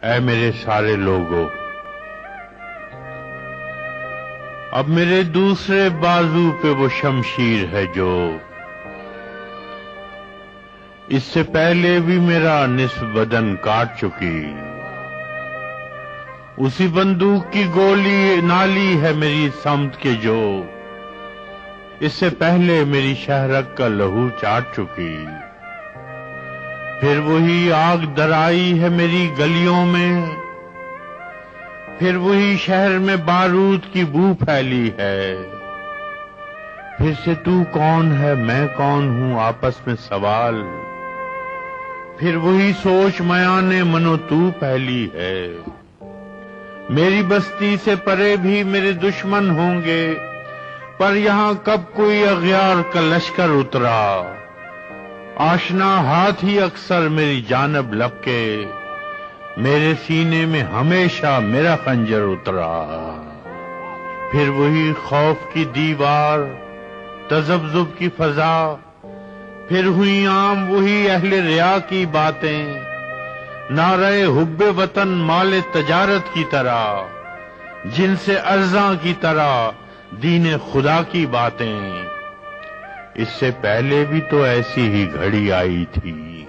اے میرے سارے لوگوں، اب میرے دوسرے بازو پہ وہ شمشیر ہے جو اس سے پہلے بھی میرا نصف بدن کاٹ چکی، اسی بندوق کی گولی نالی ہے میری سمت کے جو اس سے پہلے میری شہرک کا لہو چاٹ چکی، پھر وہی آگ درائی ہے میری گلیوں میں، پھر وہی شہر میں بارود کی بو پھیلی ہے، پھر سے تو کون ہے میں کون ہوں آپس میں سوال، پھر وہی سوچ میانے منو تو پھیلی ہے، میری بستی سے پرے بھی میرے دشمن ہوں گے، پر یہاں کب کوئی اغیار کا لشکر اترا، آشنا ہاتھ ہی اکثر میری جانب لپکے، میرے سینے میں ہمیشہ میرا خنجر اترا، پھر وہی خوف کی دیوار، تذبذب کی فضا، پھر ہوئی عام وہی اہل ریا کی باتیں، نعرہ حب وطن مال تجارت کی طرح، جن سے ارزاں کی طرح دین خدا کی باتیں، اس سے پہلے بھی تو ایسی ہی گھڑی آئی تھی،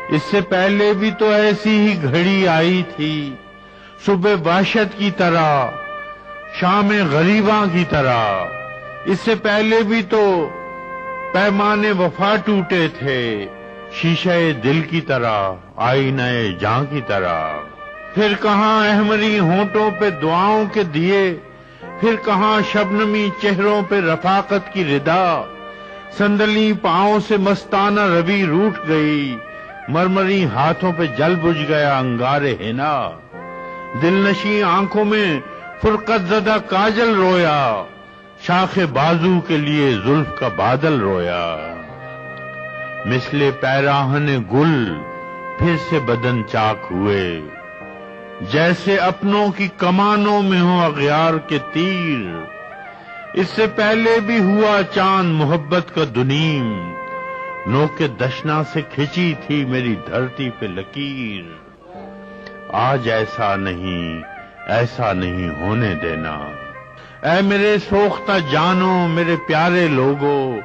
اس سے پہلے بھی تو ایسی ہی گھڑی آئی تھی، صبح وحشت کی طرح، شام غریباں کی طرح، اس سے پہلے بھی تو پیمانے وفا ٹوٹے تھے، شیشہ دل کی طرح، آئینہ جاں کی طرح، پھر کہاں احمری ہونٹوں پہ دعاؤں کے دیے، پھر کہاں شبنمی چہروں پہ رفاقت کی ردا، سندلی پاؤں سے مستانہ روی روٹھ گئی، مرمری ہاتھوں پہ جل بجھ گیا انگار ہنا، دل نشیں آنکھوں میں فرقت زدہ کاجل رویا، شاخ بازو کے لیے زلف کا بادل رویا، مثل پیراہن گل پھر سے بدن چاک ہوئے، جیسے اپنوں کی کمانوں میں ہوں اغیار کے تیر، اس سے پہلے بھی ہوا چاند محبت کا دنیم، نوک دشنا سے کھچی تھی میری دھرتی پہ لکیر، آج ایسا نہیں ہونے دینا، اے میرے سوختہ جانوں میرے پیارے لوگوں،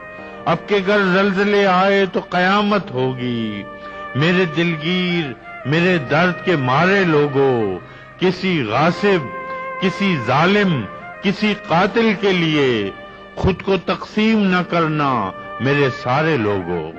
اب کے گر زلزلے آئے تو قیامت ہوگی، میرے دلگیر میرے درد کے مارے لوگوں، کسی غاصب کسی ظالم کسی قاتل کے لیے خود کو تقسیم نہ کرنا میرے سارے لوگوں۔